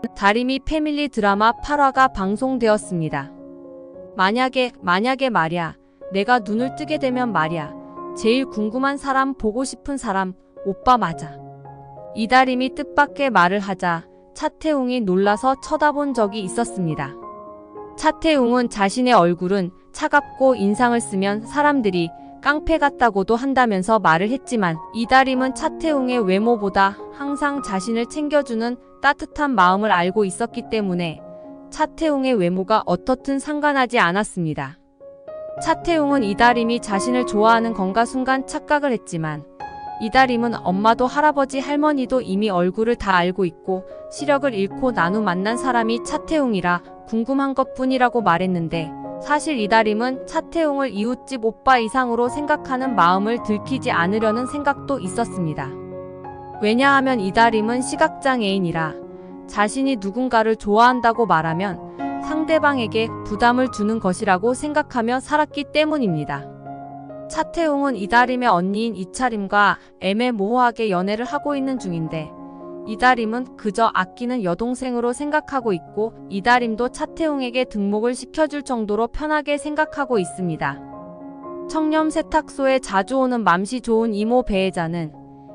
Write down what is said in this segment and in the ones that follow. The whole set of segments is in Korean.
다림이 패밀리 드라마 8화가 방송되었습니다. 만약에 말야, 내가 눈을 뜨게 되면 말야, 제일 궁금한 사람, 보고 싶은 사람, 오빠 맞아. 이다림이 뜻밖의 말을 하자 차태웅이 놀라서 쳐다본 적이 있었습니다. 차태웅은 자신의 얼굴은 차갑고 인상을 쓰면 사람들이 깡패 같다고도 한다면서 말을 했지만, 이다림은 차태웅의 외모보다 항상 자신을 챙겨주는 따뜻한 마음을 알고 있었기 때문에 차태웅의 외모가 어떻든 상관하지 않았습니다. 차태웅은 이다림이 자신을 좋아하는 건가 순간 착각을 했지만, 이다림은 엄마도 할아버지 할머니도 이미 얼굴을 다 알고 있고 시력을 잃고 나누 만난 사람이 차태웅이라 궁금한 것뿐이라고 말했는데, 사실 이다림은 차태웅을 이웃집 오빠 이상으로 생각하는 마음을 들키지 않으려는 생각도 있었습니다. 왜냐하면 이다림은 시각장애인이라 자신이 누군가를 좋아한다고 말하면 상대방에게 부담을 주는 것이라고 생각하며 살았기 때문입니다. 차태웅은 이다림의 언니인 이차림과 애매모호하게 연애를 하고 있는 중인데, 이다림은 그저 아끼는 여동생으로 생각하고 있고, 이다림도 차태웅에게 등록을 시켜줄 정도로 편하게 생각하고 있습니다. 청렴 세탁소에 자주 오는 맘씨 좋은 이모 배혜자는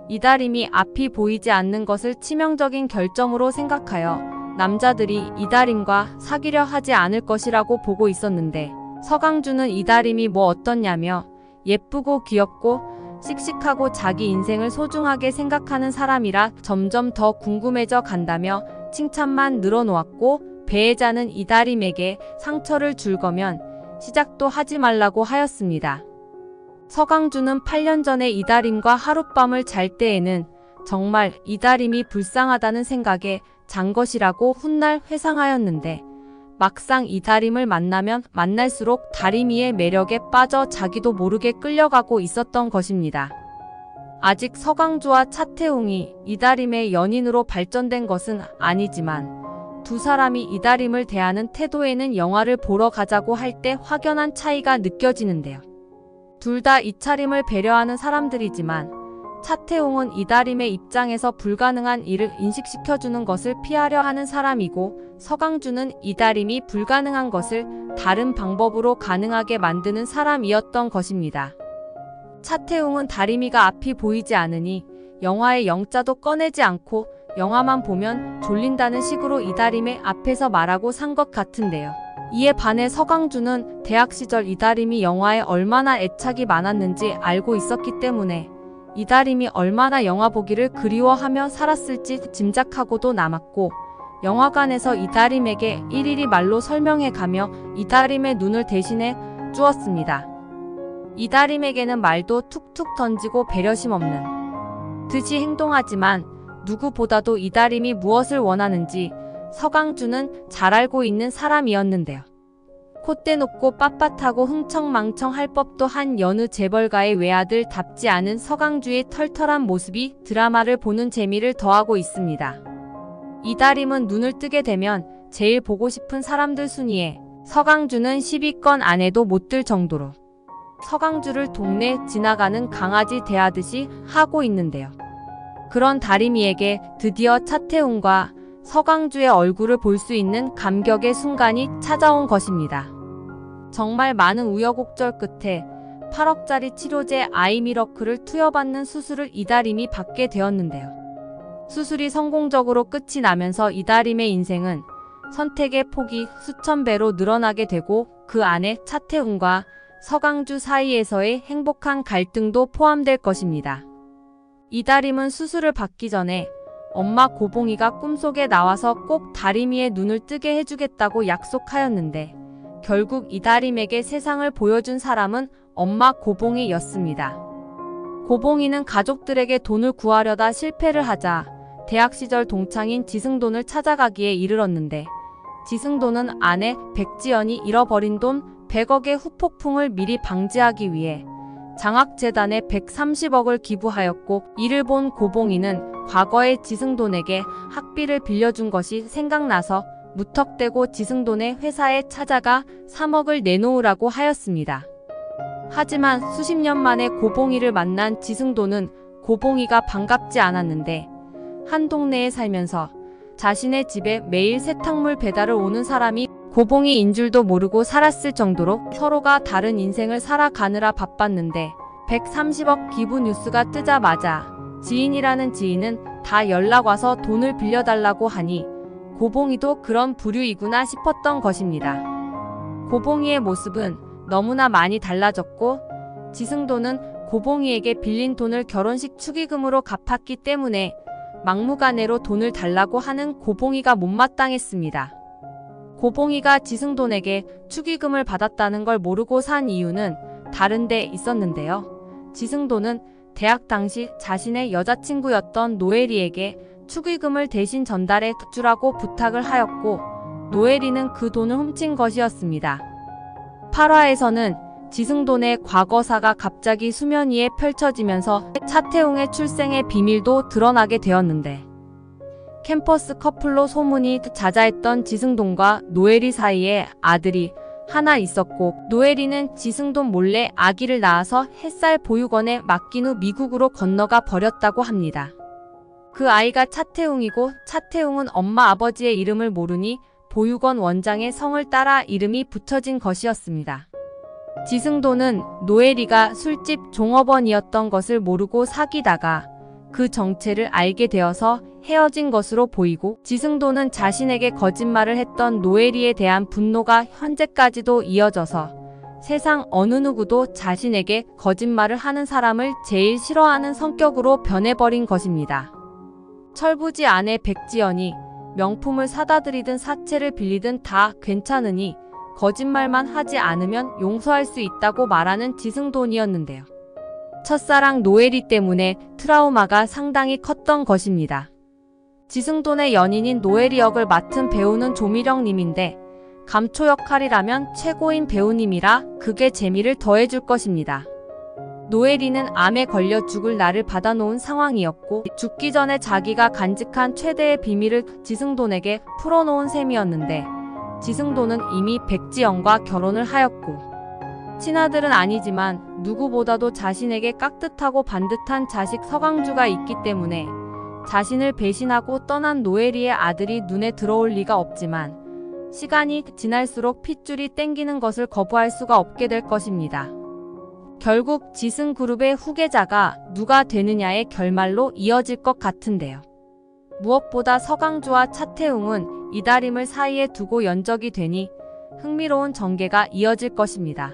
이다림이 앞이 보이지 않는 것을 치명적인 결점으로 생각하여 남자들이 이다림과 사귀려 하지 않을 것이라고 보고 있었는데, 서강주는 이다림이 뭐 어떻냐며 예쁘고 귀엽고 씩씩하고 자기 인생을 소중하게 생각하는 사람이라 점점 더 궁금해져 간다며 칭찬만 늘어놓았고, 배혜자는 이다림에게 상처를 줄 거면 시작도 하지 말라고 하였습니다. 서강주는 8년 전에 이다림과 하룻밤을 잘 때에는 정말 이다림이 불쌍하다는 생각에 잔 것이라고 훗날 회상하였는데, 막상 이다림을 만나면 만날수록 다림이의 매력에 빠져 자기도 모르게 끌려가고 있었던 것입니다. 아직 서강주와 차태웅이 이다림의 연인으로 발전된 것은 아니지만, 두 사람이 이다림을 대하는 태도에는 영화를 보러 가자고 할 때 확연한 차이가 느껴지는데요. 둘 다 이차림을 배려하는 사람들이지만, 차태웅은 이다림의 입장에서 불가능한 일을 인식시켜주는 것을 피하려 하는 사람이고, 서강주는 이다림이 불가능한 것을 다른 방법으로 가능하게 만드는 사람이었던 것입니다. 차태웅은 다림이가 앞이 보이지 않으니 영화의 영자도 꺼내지 않고 영화만 보면 졸린다는 식으로 이다림의 앞에서 말하고 산 것 같은데요. 이에 반해 서강주는 대학 시절 이다림이 영화에 얼마나 애착이 많았는지 알고 있었기 때문에 이다림이 얼마나 영화 보기를 그리워하며 살았을지 짐작하고도 남았고, 영화관에서 이다림에게 일일이 말로 설명해가며 이다림의 눈을 대신해 주었습니다. 이다림에게는 말도 툭툭 던지고 배려심 없는 듯이 행동하지만, 누구보다도 이다림이 무엇을 원하는지 서강주는 잘 알고 있는 사람이었는데요. 콧대 높고 빳빳하고 흥청망청 할 법도 한 여느 재벌가의 외아들답지 않은 서강주의 털털한 모습이 드라마를 보는 재미를 더하고 있습니다. 이다림은 눈을 뜨게 되면 제일 보고 싶은 사람들 순위에 서강주는 10위권 안에도 못 들 정도로 서강주를 동네 지나가는 강아지 대하듯이 하고 있는데요. 그런 다림이에게 드디어 차태웅과 서강주의 얼굴을 볼 수 있는 감격의 순간이 찾아온 것입니다. 정말 많은 우여곡절 끝에 8억짜리 치료제 아이미러크를 투여받는 수술을 이다림이 받게 되었는데요. 수술이 성공적으로 끝이 나면서 이다림의 인생은 선택의 폭이 수천 배로 늘어나게 되고, 그 안에 차태웅과 서강주 사이에서의 행복한 갈등도 포함될 것입니다. 이다림은 수술을 받기 전에 엄마 고봉이가 꿈속에 나와서 꼭 다림이의 눈을 뜨게 해주겠다고 약속하였는데, 결국 이다림에게 세상을 보여준 사람은 엄마 고봉이였습니다. 고봉이는 가족들에게 돈을 구하려다 실패를 하자 대학 시절 동창인 지승돈을 찾아가기에 이르렀는데, 지승돈은 아내 백지연이 잃어버린 돈 100억의 후폭풍을 미리 방지하기 위해 장학재단에 130억을 기부하였고, 이를 본 고봉이는 과거에 지승돈에게 학비를 빌려준 것이 생각나서 무턱대고 지승돈의 회사에 찾아가 3억을 내놓으라고 하였습니다. 하지만 수십 년 만에 고봉이를 만난 지승돈은 고봉이가 반갑지 않았는데, 한 동네에 살면서 자신의 집에 매일 세탁물 배달을 오는 사람이 고봉이인 줄도 모르고 살았을 정도로 서로가 다른 인생을 살아가느라 바빴는데 130억 기부 뉴스가 뜨자마자 지인이라는 지인은 다 연락와서 돈을 빌려달라고 하니 고봉이도 그런 부류이구나 싶었던 것입니다. 고봉이의 모습은 너무나 많이 달라졌고 지승도는 고봉이에게 빌린 돈을 결혼식 축의금으로 갚았기 때문에 막무가내로 돈을 달라고 하는 고봉이가 못마땅했습니다. 고봉이가 지승돈에게 축의금을 받았다는 걸 모르고 산 이유는 다른 데 있었는데요. 지승돈은 대학 당시 자신의 여자친구였던 노엘이에게 축의금을 대신 전달해 주라고 부탁을 하였고 노엘이는 그 돈을 훔친 것이었습니다. 8화에서는 지승돈의 과거사가 갑자기 수면 위에 펼쳐지면서 차태웅의 출생의 비밀도 드러나게 되었는데 캠퍼스 커플로 소문이 자자했던 지승돈과 노엘이 사이에 아들이 하나 있었고 노엘이는 지승돈 몰래 아기를 낳아서 햇살 보육원에 맡긴 후 미국으로 건너가 버렸다고 합니다. 그 아이가 차태웅이고 차태웅은 엄마 아버지의 이름을 모르니 보육원 원장의 성을 따라 이름이 붙여진 것이었습니다. 지승돈은 노엘이가 술집 종업원이었던 것을 모르고 사귀다가 그 정체를 알게 되어서 헤어진 것으로 보이고 지승돈은 자신에게 거짓말을 했던 노엘이에 대한 분노가 현재까지도 이어져서 세상 어느 누구도 자신에게 거짓말을 하는 사람을 제일 싫어하는 성격으로 변해버린 것입니다. 철부지 아내 백지연이 명품을 사다 드리든 사채를 빌리든 다 괜찮으니 거짓말만 하지 않으면 용서할 수 있다고 말하는 지승돈이었는데요. 첫사랑 노엘이 때문에 트라우마가 상당히 컸던 것입니다. 지승돈의 연인인 노엘이 역을 맡은 배우는 조미령님인데 감초 역할이라면 최고인 배우님이라 그게 재미를 더해줄 것입니다. 노엘이는 암에 걸려 죽을 날을 받아놓은 상황이었고 죽기 전에 자기가 간직한 최대의 비밀을 지승돈에게 풀어놓은 셈이었는데 지승돈은 이미 백지연과 결혼을 하였고 친아들은 아니지만 누구보다도 자신에게 깍듯하고 반듯한 자식 서강주가 있기 때문에 자신을 배신하고 떠난 노엘이의 아들이 눈에 들어올 리가 없지만 시간이 지날수록 핏줄이 땡기는 것을 거부할 수가 없게 될 것입니다. 결국 지승그룹의 후계자가 누가 되느냐의 결말로 이어질 것 같은데요. 무엇보다 서강주와 차태웅은 이다림을 사이에 두고 연적이 되니 흥미로운 전개가 이어질 것입니다.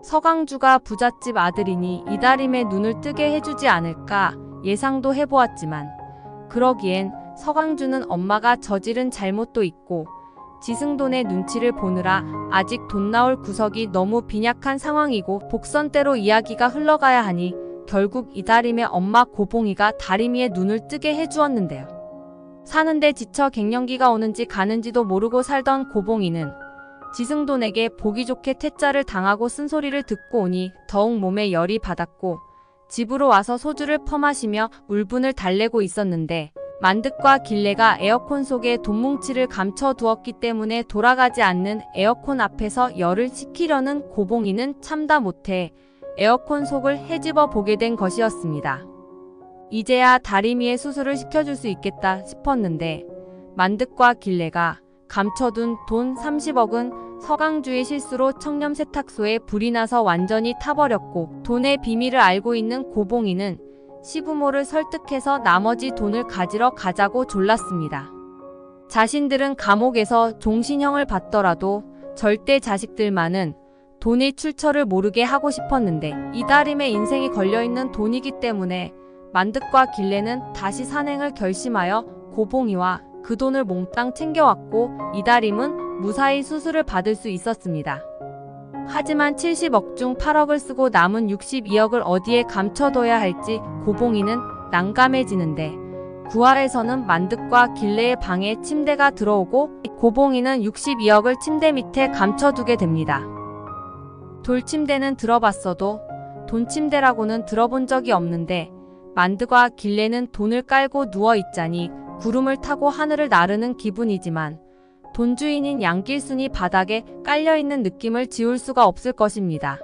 서강주가 부잣집 아들이니 이다림의 눈을 뜨게 해주지 않을까 예상도 해보았지만 그러기엔 서강주는 엄마가 저지른 잘못도 있고 지승돈의 눈치를 보느라 아직 돈 나올 구석이 너무 빈약한 상황이고 복선대로 이야기가 흘러가야 하니 결국 이다림의 엄마 고봉이가 다림이의 눈을 뜨게 해주었는데요. 사는데 지쳐 갱년기가 오는지 가는지도 모르고 살던 고봉이는 지승돈에게 보기 좋게 퇴짜를 당하고 쓴소리를 듣고 오니 더욱 몸에 열이 받았고 집으로 와서 소주를 퍼마시며 울분을 달래고 있었는데 만득과 길래가 에어컨 속에 돈뭉치를 감춰두었기 때문에 돌아가지 않는 에어컨 앞에서 열을 식히려는 고봉이는 참다 못해 에어컨 속을 헤집어 보게 된 것이었습니다. 이제야 다리미의 수술을 시켜줄 수 있겠다 싶었는데 만득과 길래가 감춰둔 돈 30억은 서강주의 실수로 청렴세탁소에 불이 나서 완전히 타버렸고 돈의 비밀을 알고 있는 고봉이는 시부모를 설득해서 나머지 돈을 가지러 가자고 졸랐습니다. 자신들은 감옥에서 종신형을 받더라도 절대 자식들만은 돈의 출처를 모르게 하고 싶었는데 이다림의 인생이 걸려있는 돈이기 때문에 만득과 길래는 다시 산행을 결심하여 고봉이와 그 돈을 몽땅 챙겨왔고 이다림은 무사히 수술을 받을 수 있었습니다. 하지만 70억 중 8억을 쓰고 남은 62억을 어디에 감춰둬야 할지 고봉이는 난감해지는데 9화에서는 만득과 길래의 방에 침대가 들어오고 고봉이는 62억을 침대 밑에 감춰두게 됩니다. 돌침대는 들어봤어도 돈침대라고는 들어본 적이 없는데 만득과 길래는 돈을 깔고 누워있자니 구름을 타고 하늘을 나르는 기분이지만 돈주인인 양길순이 바닥에 깔려있는 느낌을 지울 수가 없을 것입니다.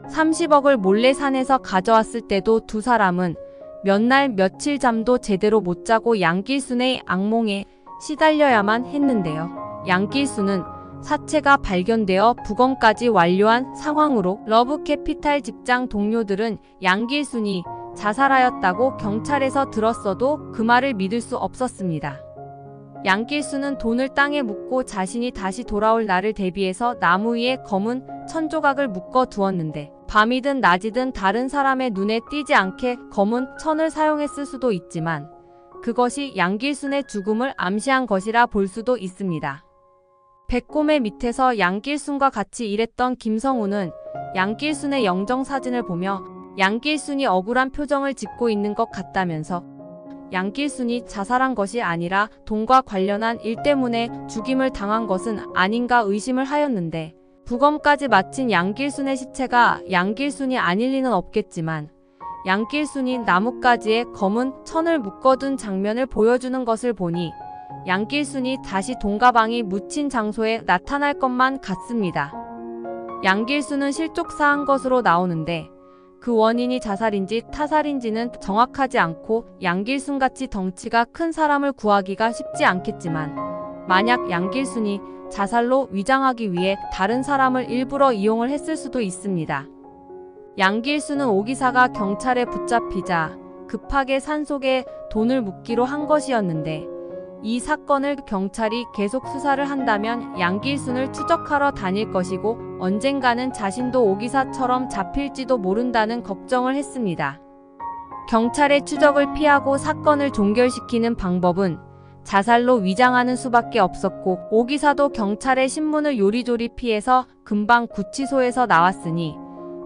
30억을 몰래 산에서 가져왔을 때도 두 사람은 몇 날 며칠 잠도 제대로 못 자고 양길순의 악몽에 시달려야만 했는데요. 양길순은 사체가 발견되어 부검까지 완료한 상황으로 러브캐피탈 직장 동료들은 양길순이 자살하였다고 경찰에서 들었어도 그 말을 믿을 수 없었습니다. 양길순은 돈을 땅에 묻고 자신이 다시 돌아올 날을 대비해서 나무 위에 검은 천조각을 묶어 두었는데 밤이든 낮이든 다른 사람의 눈에 띄지 않게 검은 천을 사용했을 수도 있지만 그것이 양길순의 죽음을 암시한 것이라 볼 수도 있습니다. 백곰의 밑에서 양길순과 같이 일했던 김성우는 양길순의 영정사진을 보며 양길순이 억울한 표정을 짓고 있는 것 같다면서 양길순이 자살한 것이 아니라 돈과 관련한 일 때문에 죽임을 당한 것은 아닌가 의심을 하였는데 부검까지 마친 양길순의 시체가 양길순이 아닐 리는 없겠지만 양길순이 나뭇가지에 검은 천을 묶어둔 장면을 보여주는 것을 보니 양길순이 다시 돈가방이 묻힌 장소에 나타날 것만 같습니다. 양길순은 실족사한 것으로 나오는데 그 원인이 자살인지 타살인지는 정확하지 않고 양길순같이 덩치가 큰 사람을 구하기가 쉽지 않겠지만 만약 양길순이 자살로 위장하기 위해 다른 사람을 일부러 이용을 했을 수도 있습니다. 양길순은 오기사가 경찰에 붙잡히자 급하게 산속에 돈을 묻기로 한 것이었는데 이 사건을 경찰이 계속 수사를 한다면 양길순을 추적하러 다닐 것이고 언젠가는 자신도 오기사처럼 잡힐지도 모른다는 걱정을 했습니다. 경찰의 추적을 피하고 사건을 종결시키는 방법은 자살로 위장하는 수밖에 없었고 오기사도 경찰의 신문을 요리조리 피해서 금방 구치소에서 나왔으니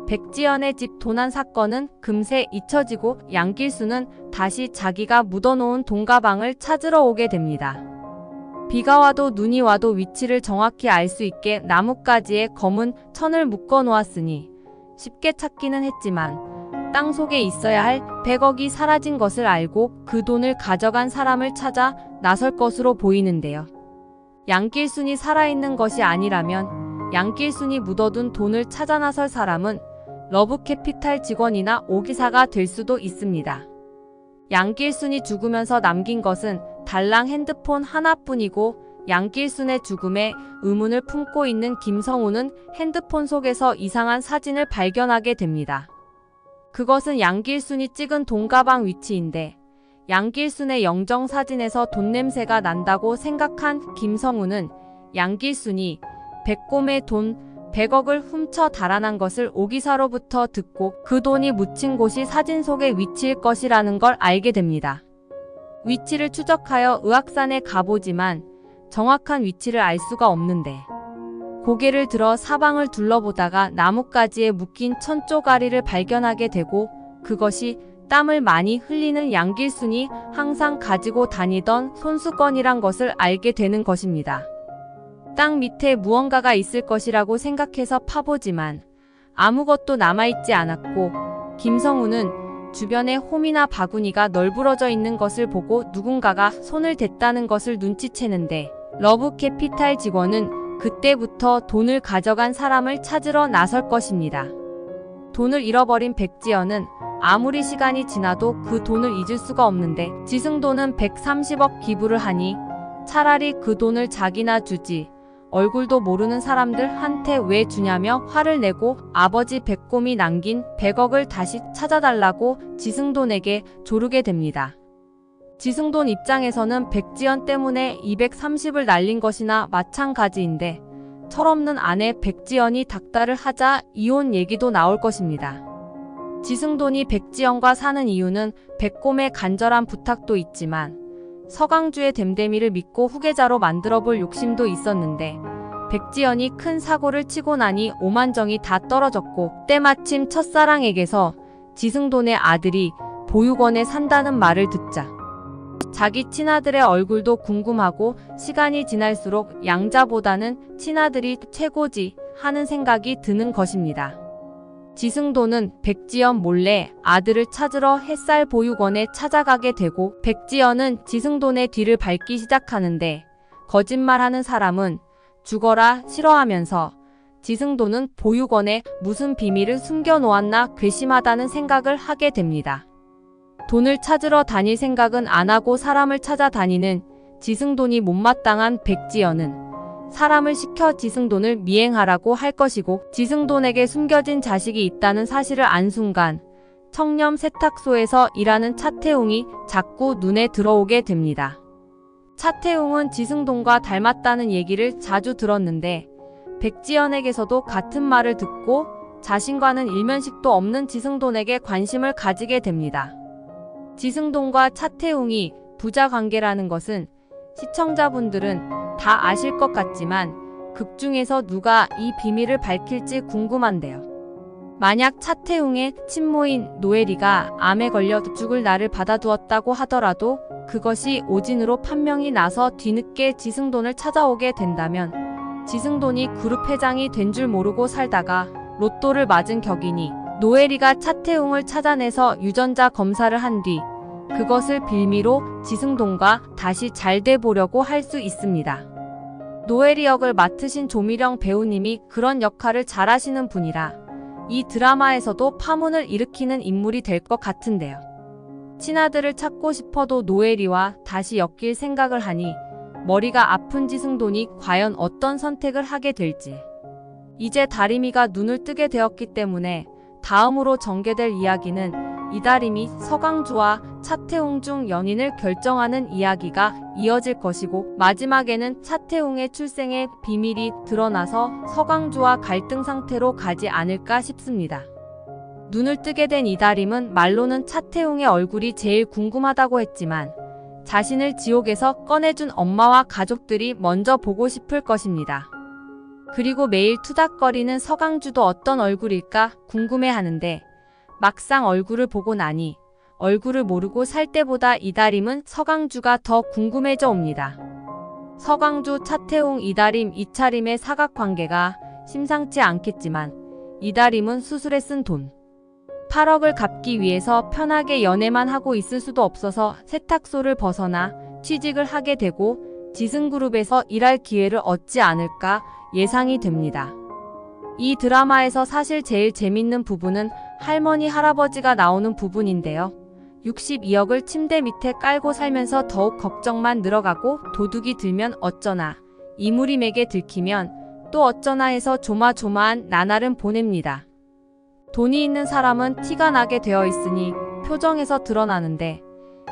백지연의 집 도난 사건은 금세 잊혀지고 양길순은 다시 자기가 묻어놓은 돈가방을 찾으러 오게 됩니다. 비가 와도 눈이 와도 위치를 정확히 알 수 있게 나뭇가지에 검은 천을 묶어 놓았으니 쉽게 찾기는 했지만 땅속에 있어야 할 100억이 사라진 것을 알고 그 돈을 가져간 사람을 찾아 나설 것으로 보이는데요. 양길순이 살아있는 것이 아니라면 양길순이 묻어둔 돈을 찾아 나설 사람은 러브캐피탈 직원이나 오기사가 될 수도 있습니다. 양길순이 죽으면서 남긴 것은 달랑 핸드폰 하나뿐이고 양길순의 죽음에 의문을 품고 있는 김성우는 핸드폰 속에서 이상한 사진을 발견하게 됩니다. 그것은 양길순이 찍은 돈가방 위치인데 양길순의 영정사진에서 돈 냄새가 난다고 생각한 김성우는 양길순이 백곰의 돈 100억을 훔쳐 달아난 것을 오기사로부터 듣고 그 돈이 묻힌 곳이 사진 속의 위치일 것이라는 걸 알게 됩니다. 위치를 추적하여 의악산에 가보지만 정확한 위치를 알 수가 없는데 고개를 들어 사방을 둘러보다가 나뭇가지에 묶인 천조가리를 발견하게 되고 그것이 땀을 많이 흘리는 양길순이 항상 가지고 다니던 손수건이란 것을 알게 되는 것입니다. 땅 밑에 무언가가 있을 것이라고 생각해서 파보지만 아무것도 남아있지 않았고 김성우는 주변에 홈이나 바구니가 널브러져 있는 것을 보고 누군가가 손을 댔다는 것을 눈치채는데 러브캐피탈 직원은 그때부터 돈을 가져간 사람을 찾으러 나설 것입니다. 돈을 잃어버린 백지연은 아무리 시간이 지나도 그 돈을 잊을 수가 없는데 지승도는 130억 기부를 하니 차라리 그 돈을 자기나 주지 얼굴도 모르는 사람들한테 왜 주냐며 화를 내고 아버지 백곰이 남긴 100억을 다시 찾아달라고 지승돈에게 조르게 됩니다. 지승돈 입장에서는 백지연 때문에 230을 날린 것이나 마찬가지인데 철없는 아내 백지연이 닥달을 하자 이혼 얘기도 나올 것입니다. 지승돈이 백지연과 사는 이유는 백곰의 간절한 부탁도 있지만 서강주의 댐댐이를 믿고 후계자로 만들어볼 욕심도 있었는데 백지연이 큰 사고를 치고 나니 오만정이 다 떨어졌고 때마침 첫사랑에게서 지승돈의 아들이 보육원에 산다는 말을 듣자 자기 친아들의 얼굴도 궁금하고 시간이 지날수록 양자보다는 친아들이 최고지 하는 생각이 드는 것입니다. 지승돈은 백지연 몰래 아들을 찾으러 햇살 보육원에 찾아가게 되고 백지연은 지승돈의 뒤를 밟기 시작하는데 거짓말하는 사람은 죽어라 싫어하면서 지승돈은 보육원에 무슨 비밀을 숨겨놓았나 괘씸하다는 생각을 하게 됩니다. 돈을 찾으러 다닐 생각은 안 하고 사람을 찾아다니는 지승돈이 못마땅한 백지연은 사람을 시켜 지승돈을 미행하라고 할 것이고, 지승돈에게 숨겨진 자식이 있다는 사실을 안 순간 청렴 세탁소에서 일하는 차태웅이 자꾸 눈에 들어오게 됩니다. 차태웅은 지승돈과 닮았다는 얘기를 자주 들었는데 백지연에게서도 같은 말을 듣고 자신과는 일면식도 없는 지승돈에게 관심을 가지게 됩니다. 지승돈과 차태웅이 부자 관계라는 것은 시청자분들은 다 아실 것 같지만 극 중에서 누가 이 비밀을 밝힐지 궁금한데요. 만약 차태웅의 친모인 노엘이가 암에 걸려 죽을 날을 받아두었다고 하더라도 그것이 오진으로 판명이 나서 뒤늦게 지승돈을 찾아오게 된다면 지승돈이 그룹 회장이 된 줄 모르고 살다가 로또를 맞은 격이니 노엘이가 차태웅을 찾아내서 유전자 검사를 한 뒤 그것을 빌미로 지승돈과 다시 잘 돼 보려고 할 수 있습니다. 노엘이 역을 맡으신 조미령 배우님이 그런 역할을 잘하시는 분이라 이 드라마에서도 파문을 일으키는 인물이 될 것 같은데요. 친아들을 찾고 싶어도 노엘이와 다시 엮일 생각을 하니 머리가 아픈 지승돈이 과연 어떤 선택을 하게 될지. 이제 다림이가 눈을 뜨게 되었기 때문에 다음으로 전개될 이야기는 이다림이 서강주와 차태웅 중 연인을 결정하는 이야기가 이어질 것이고, 마지막에는 차태웅의 출생의 비밀이 드러나서 서강주와 갈등 상태로 가지 않을까 싶습니다. 눈을 뜨게 된 이다림은 말로는 차태웅의 얼굴이 제일 궁금하다고 했지만 자신을 지옥에서 꺼내준 엄마와 가족들이 먼저 보고 싶을 것입니다. 그리고 매일 투닥거리는 서강주도 어떤 얼굴일까 궁금해하는데 막상 얼굴을 보고 나니 얼굴을 모르고 살 때보다 이다림은 서강주가 더 궁금해져 옵니다. 서강주, 차태웅, 이다림, 이차림의 사각관계가 심상치 않겠지만 이다림은 수술에 쓴 돈 8억을 갚기 위해서 편하게 연애만 하고 있을 수도 없어서 세탁소를 벗어나 취직을 하게 되고 지승그룹에서 일할 기회를 얻지 않을까 예상이 됩니다. 이 드라마에서 사실 제일 재밌는 부분은 할머니 할아버지가 나오는 부분인데요. 62억을 침대 밑에 깔고 살면서 더욱 걱정만 늘어가고 도둑이 들면 어쩌나, 이무림에게 들키면 또 어쩌나 해서 조마조마한 나날은 보냅니다. 돈이 있는 사람은 티가 나게 되어 있으니 표정에서 드러나는데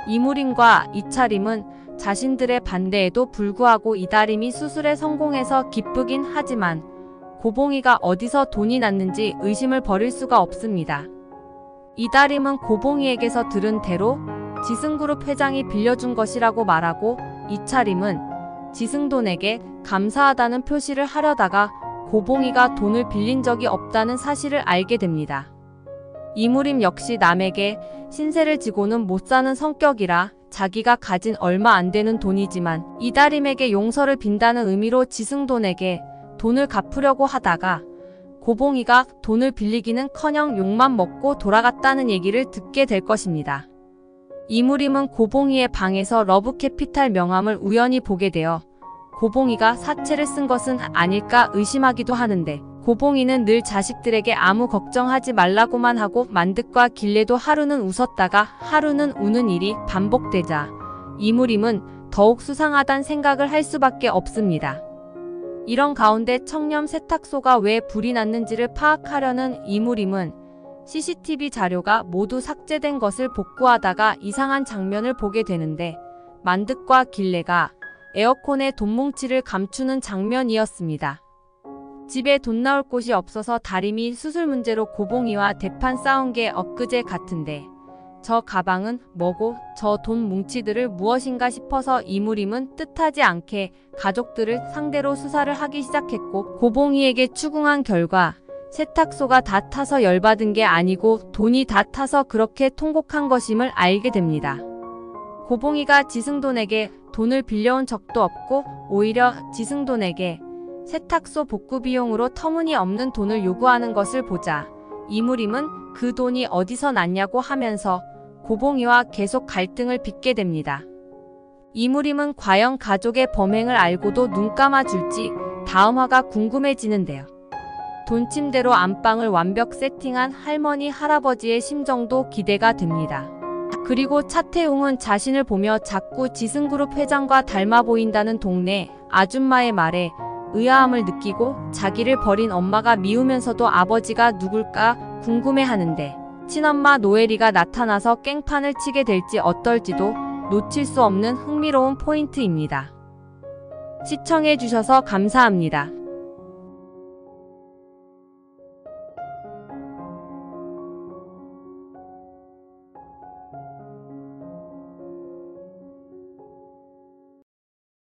이무림과 이차림은 자신들의 반대에도 불구하고 이다림이 수술에 성공해서 기쁘긴 하지만 고봉이가 어디서 돈이 났는지 의심을 버릴 수가 없습니다. 이다림은 고봉이에게서 들은 대로 지승그룹 회장이 빌려준 것이라고 말하고 이차림은 지승돈에게 감사하다는 표시를 하려다가 고봉이가 돈을 빌린 적이 없다는 사실을 알게 됩니다. 이무림 역시 남에게 신세를 지고는 못 사는 성격이라 자기가 가진 얼마 안 되는 돈이지만 이다림에게 용서를 빈다는 의미로 지승돈에게 돈을 갚으려고 하다가 고봉이가 돈을 빌리기는커녕 욕만 먹고 돌아갔다는 얘기를 듣게 될 것입니다. 이무림은 고봉이의 방에서 러브캐피탈 명함을 우연히 보게 되어 고봉이가 사채를 쓴 것은 아닐까 의심하기도 하는데 고봉이는 늘 자식들에게 아무 걱정하지 말라고만 하고 만득과 길래도 하루는 웃었다가 하루는 우는 일이 반복되자 이무림은 더욱 수상하단 생각을 할 수밖에 없습니다. 이런 가운데 청렴 세탁소가 왜 불이 났는지를 파악하려는 이무림은 CCTV 자료가 모두 삭제된 것을 복구하다가 이상한 장면을 보게 되는데 만득과 길래가 에어컨에 돈뭉치를 감추는 장면이었습니다. 집에 돈 나올 곳이 없어서 다림이 수술 문제로 고봉이와 대판 싸운 게 엊그제 같은데 저 가방은 뭐고 저 돈 뭉치들을 무엇인가 싶어서 이무림은 뜻하지 않게 가족들을 상대로 수사를 하기 시작했고 고봉이에게 추궁한 결과 세탁소가 다 타서 열받은 게 아니고 돈이 다 타서 그렇게 통곡한 것임을 알게 됩니다. 고봉이가 지승돈에게 돈을 빌려온 적도 없고 오히려 지승돈에게 세탁소 복구 비용으로 터무니없는 돈을 요구하는 것을 보자 이무림은 그 돈이 어디서 났냐고 하면서 고봉이와 계속 갈등을 빚게 됩니다. 이무림은 과연 가족의 범행을 알고도 눈 감아줄지 다음 화가 궁금해지는데요. 돈침대로 안방을 완벽 세팅한 할머니 할아버지의 심정도 기대가 됩니다. 그리고 차태웅은 자신을 보며 자꾸 지승그룹 회장과 닮아 보인다는 동네 아줌마의 말에 의아함을 느끼고 자기를 버린 엄마가 미우면서도 아버지가 누굴까 궁금해하는데 친엄마 노엘이가 나타나서 깽판을 치게 될지 어떨지도 놓칠 수 없는 흥미로운 포인트입니다. 시청해주셔서 감사합니다.